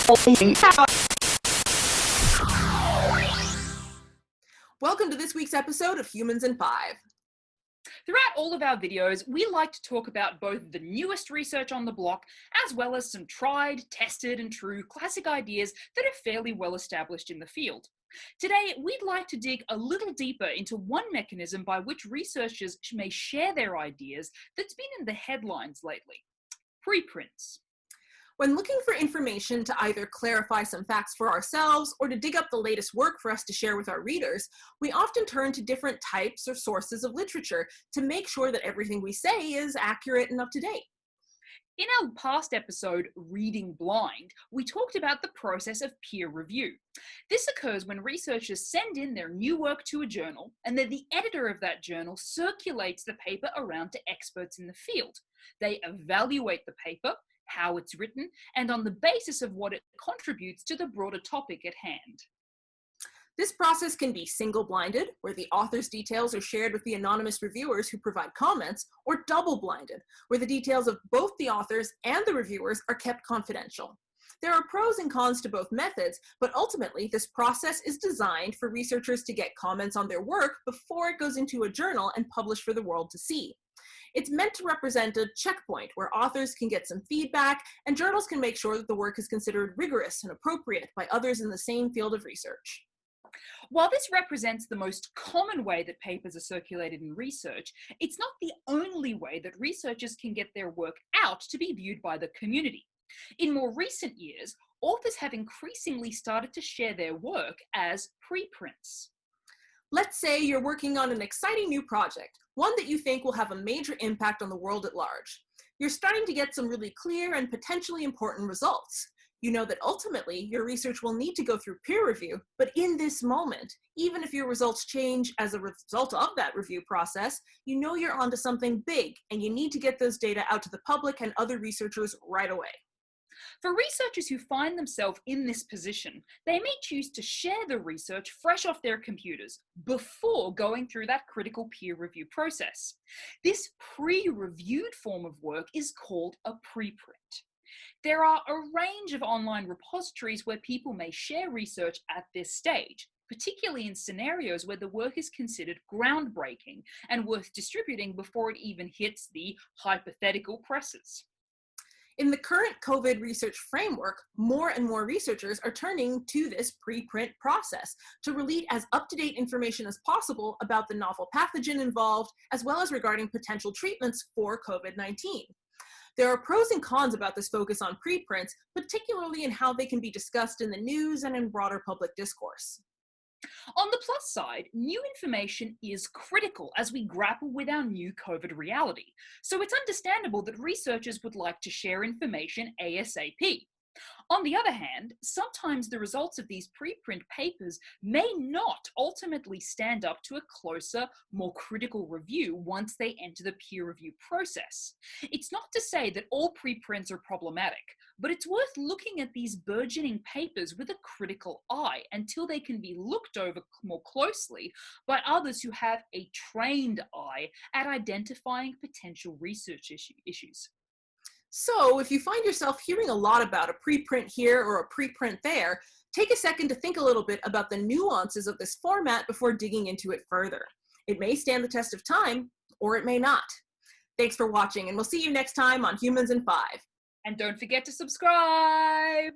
Welcome to this week's episode of Humans in 5. Throughout all of our videos, we like to talk about both the newest research on the block, as well as some tried, tested, and true classic ideas that are fairly well established in the field. Today, we'd like to dig a little deeper into one mechanism by which researchers may share their ideas that's been in the headlines lately: preprints. When looking for information to either clarify some facts for ourselves or to dig up the latest work for us to share with our readers, we often turn to different types or sources of literature to make sure that everything we say is accurate and up to date. In our past episode, Reading Blind, we talked about the process of peer review. This occurs when researchers send in their new work to a journal, and then the editor of that journal circulates the paper around to experts in the field. They evaluate the paper, how it's written, and on the basis of what it contributes to the broader topic at hand. This process can be single-blinded, where the author's details are shared with the anonymous reviewers who provide comments, or double-blinded, where the details of both the authors and the reviewers are kept confidential. There are pros and cons to both methods, but ultimately this process is designed for researchers to get comments on their work before it goes into a journal and published for the world to see. It's meant to represent a checkpoint where authors can get some feedback and journals can make sure that the work is considered rigorous and appropriate by others in the same field of research. While this represents the most common way that papers are circulated in research, it's not the only way that researchers can get their work out to be viewed by the community. In more recent years, authors have increasingly started to share their work as preprints. Let's say you're working on an exciting new project, one that you think will have a major impact on the world at large. You're starting to get some really clear and potentially important results. You know that ultimately your research will need to go through peer review, but in this moment, even if your results change as a result of that review process, you know you're onto something big and you need to get those data out to the public and other researchers right away. For researchers who find themselves in this position, they may choose to share the research fresh off their computers before going through that critical peer review process. This pre-reviewed form of work is called a preprint. There are a range of online repositories where people may share research at this stage, particularly in scenarios where the work is considered groundbreaking and worth distributing before it even hits the hypothetical presses. In the current COVID research framework, more and more researchers are turning to this preprint process to release as up-to-date information as possible about the novel pathogen involved, as well as regarding potential treatments for COVID-19. There are pros and cons about this focus on preprints, particularly in how they can be discussed in the news and in broader public discourse. On the plus side, new information is critical as we grapple with our new COVID reality, so it's understandable that researchers would like to share information ASAP. On the other hand, sometimes the results of these preprint papers may not ultimately stand up to a closer, more critical review once they enter the peer review process. It's not to say that all preprints are problematic, but it's worth looking at these burgeoning papers with a critical eye until they can be looked over more closely by others who have a trained eye at identifying potential research issues. So if you find yourself hearing a lot about a preprint here or a preprint there, take a second to think a little bit about the nuances of this format before digging into it further. It may stand the test of time, or it may not. Thanks for watching, and we'll see you next time on Humans in 5. And don't forget to subscribe!